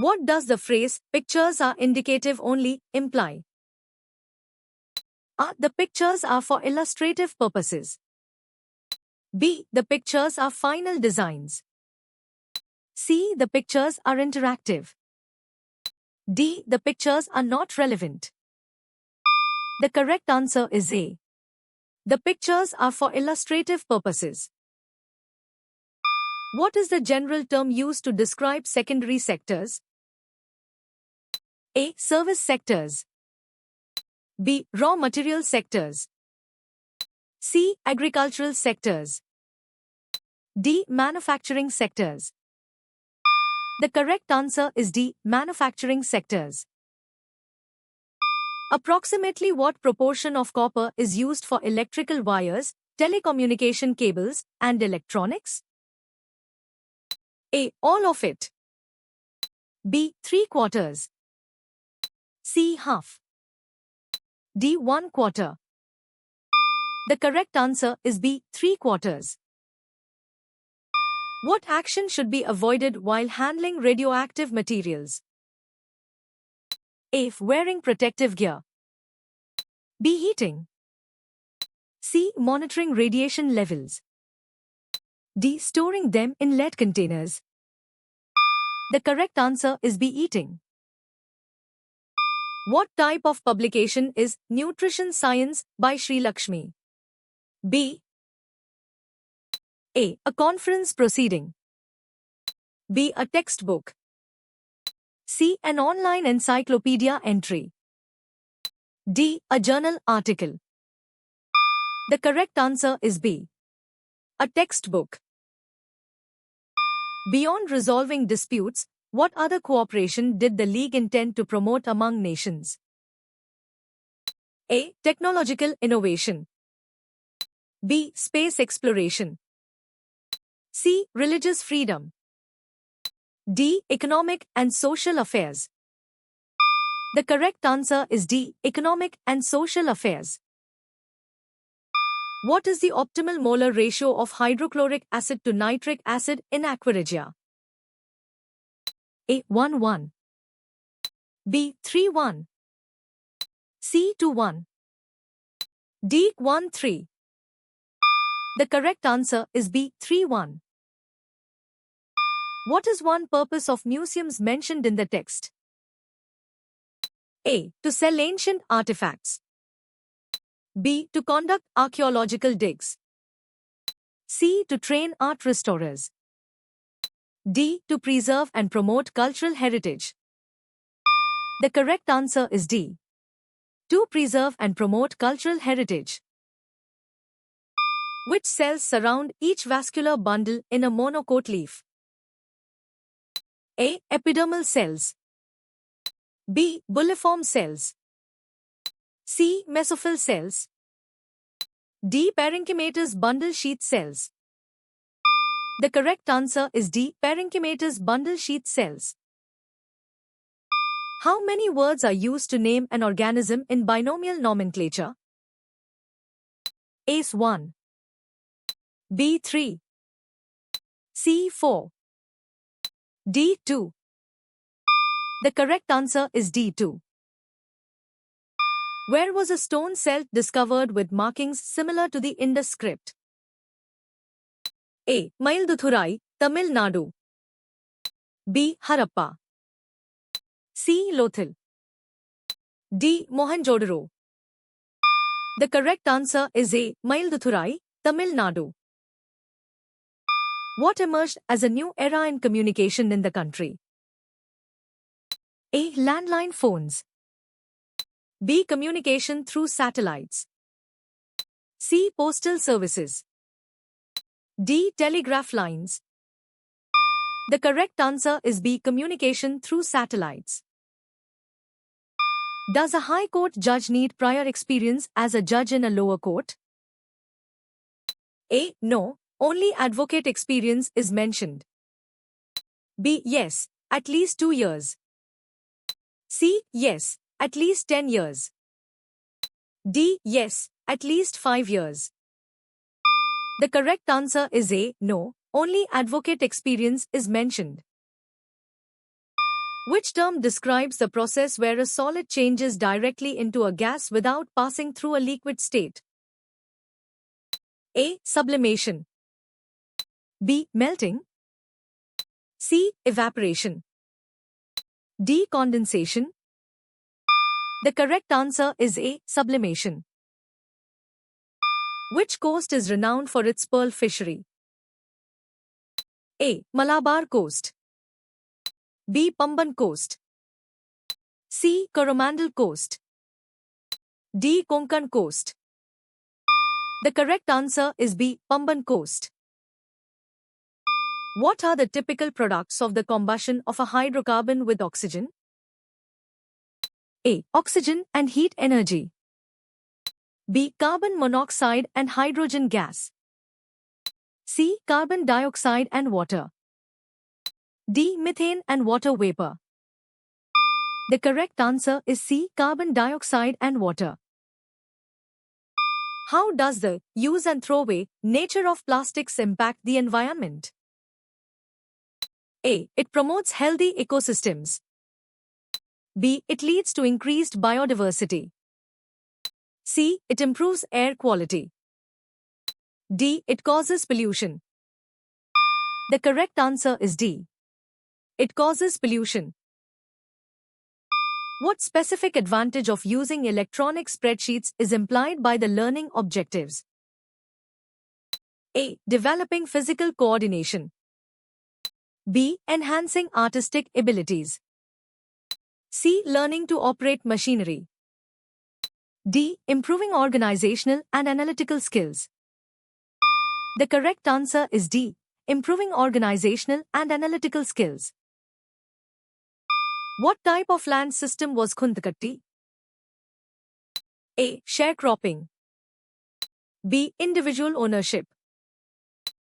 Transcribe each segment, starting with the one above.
What does the phrase, "pictures are indicative only," imply? A. The pictures are for illustrative purposes. B. The pictures are final designs. C. The pictures are interactive. D. The pictures are not relevant. The correct answer is A. The pictures are for illustrative purposes. What is the general term used to describe secondary sectors? A. Service sectors. B. Raw material sectors. C. Agricultural sectors. D. Manufacturing sectors. The correct answer is D. Manufacturing sectors. Approximately what proportion of copper is used for electrical wires, telecommunication cables, and electronics? A. All of it. B. 3/4. C. Half. D. 1/4. The correct answer is B. 3/4. What action should be avoided while handling radioactive materials? A. Wearing protective gear. B. Heating. C. Monitoring radiation levels. D. Storing them in lead containers. The correct answer is B. Eating. What type of publication is Nutrition Science by Sri Lakshmi? B. A. A conference proceeding. B. A textbook. C. An online encyclopedia entry. D. A journal article. The correct answer is B. A textbook. Beyond resolving disputes, what other cooperation did the League intend to promote among nations? A. Technological innovation. B. Space exploration. C. Religious freedom. D. Economic and social affairs. The correct answer is D. Economic and social affairs. What is the optimal molar ratio of hydrochloric acid to nitric acid in Aqua Regia? A. 1:1. B. 3:1. C. 2:1. D. 1:3. The correct answer is B. 3:1. What is one purpose of museums mentioned in the text? A. To sell ancient artifacts. B. To conduct archaeological digs. C. To train art restorers. D. To preserve and promote cultural heritage. The correct answer is D. To preserve and promote cultural heritage. Which cells surround each vascular bundle in a monocote leaf? A. Epidermal cells. B. Bulliform cells. C. Mesophyll cells. D. Parenchymatous bundle sheath cells. The correct answer is D. Parenchymatous bundle sheath cells. How many words are used to name an organism in binomial nomenclature? A. 1. B. 3. C. 4. D. 2. The correct answer is D. 2. Where was a stone cell discovered with markings similar to the Indus script? A. Mayiladuthurai, Tamil Nadu. B. Harappa. C. Lothal. D. Mohenjo-daro. The correct answer is A. Mayiladuthurai, Tamil Nadu. What emerged as a new era in communication in the country? A. Landline phones. B. Communication through satellites. C. Postal services. D. Telegraph lines. The correct answer is B. Communication through satellites. Does a High Court judge need prior experience as a judge in a lower court? A. No, only advocate experience is mentioned. B. Yes, at least 2 years. C. Yes, at least 10 years. D. Yes, at least 5 years. The correct answer is A. No, only advocate experience is mentioned. Which term describes the process where a solid changes directly into a gas without passing through a liquid state? A. Sublimation. B. Melting. C. Evaporation. D. Condensation. The correct answer is A. Sublimation. Which coast is renowned for its pearl fishery? A. Malabar Coast. B. Pamban Coast. C. Coromandel Coast. D. Konkan Coast. The correct answer is B. Pamban Coast. What are the typical products of the combustion of a hydrocarbon with oxygen? A. Oxygen and heat energy. B. Carbon monoxide and hydrogen gas. C. Carbon dioxide and water. D. Methane and water vapor. The correct answer is C. Carbon dioxide and water. How does the use and throwaway nature of plastics impact the environment? A. It promotes healthy ecosystems. B. It leads to increased biodiversity. C. It improves air quality. D. It causes pollution. The correct answer is D. It causes pollution. What specific advantage of using electronic spreadsheets is implied by the learning objectives? A. Developing physical coordination. B. Enhancing artistic abilities. C. Learning to operate machinery. D. Improving organizational and analytical skills. The correct answer is D. Improving organizational and analytical skills. What type of land system was Khuntkatti? A. Sharecropping. B. Individual ownership.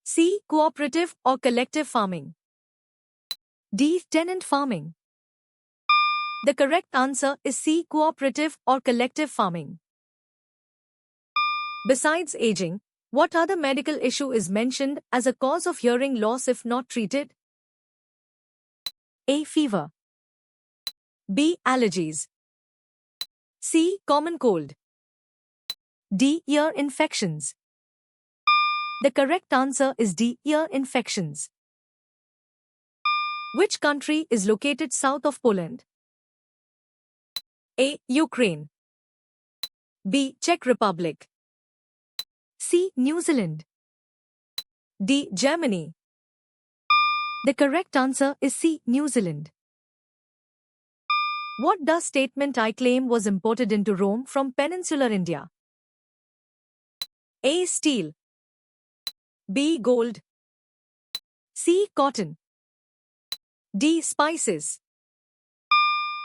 C. Cooperative or collective farming. D. Tenant farming. The correct answer is C. Cooperative or collective farming. Besides aging, what other medical issue is mentioned as a cause of hearing loss if not treated? A. Fever. B. Allergies. C. Common cold. D. Ear infections. The correct answer is D. Ear infections. Which country is located south of Poland? A. Ukraine. B. Czech Republic. C. New Zealand. D. Germany. The correct answer is C. New Zealand. What does statement I claim was imported into Rome from peninsular India? A. Steel. B. Gold. C. Cotton. D. Spices.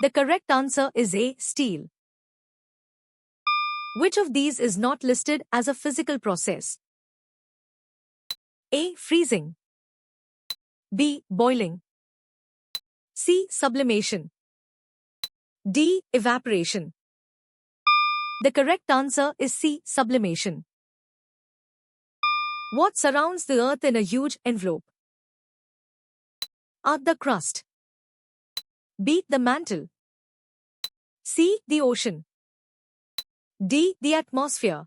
The correct answer is A. Steel. Which of these is not listed as a physical process? A. Freezing. B. Boiling. C. Sublimation. D. Evaporation. The correct answer is C. Sublimation. What surrounds the Earth in a huge envelope? A. The crust. B. The mantle. C. The ocean. D. The atmosphere.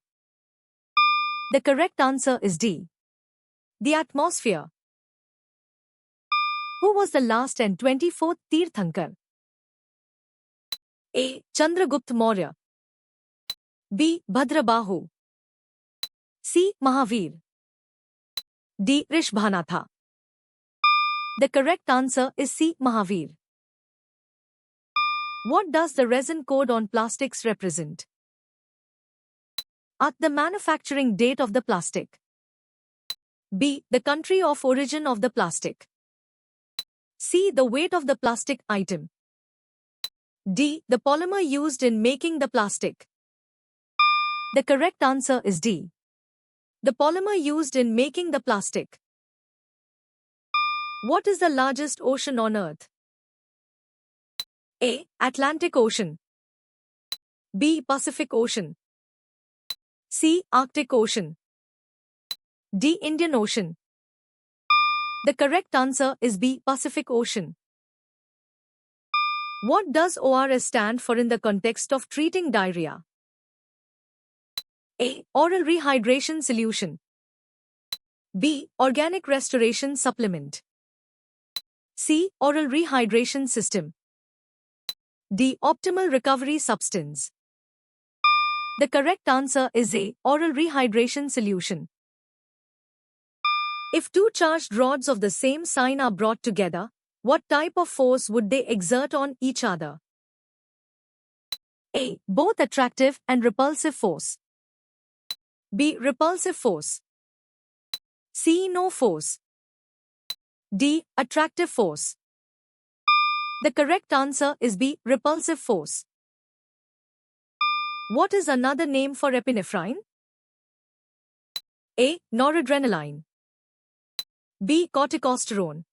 The correct answer is D. The atmosphere. Who was the last and 24th Tirthankar? A. Chandragupta Maurya. B. Bhadrabahu. C. Mahavir. D. Rishbhanatha. The correct answer is C. Mahavir. What does the resin code on plastics represent? A. The manufacturing date of the plastic. B. The country of origin of the plastic. C. The weight of the plastic item. D. The polymer used in making the plastic. The correct answer is D. The polymer used in making the plastic. What is the largest ocean on Earth? A. Atlantic Ocean. B. Pacific Ocean. C. Arctic Ocean. D. Indian Ocean. The correct answer is B. Pacific Ocean. What does ORS stand for in the context of treating diarrhea? A. Oral rehydration solution. B. Organic restoration supplement. C. Oral rehydration system. D. Optimal recovery substance. The correct answer is A. Oral rehydration solution. If two charged rods of the same sign are brought together, what type of force would they exert on each other? A. Both attractive and repulsive force. B. Repulsive force. C. No force. D. Attractive force. The correct answer is B. Repulsive force. What is another name for epinephrine? A. Noradrenaline. B. Corticosterone.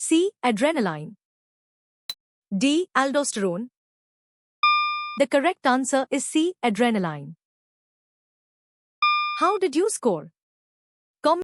C. Adrenaline. D. Aldosterone. The correct answer is C. Adrenaline. How did you score?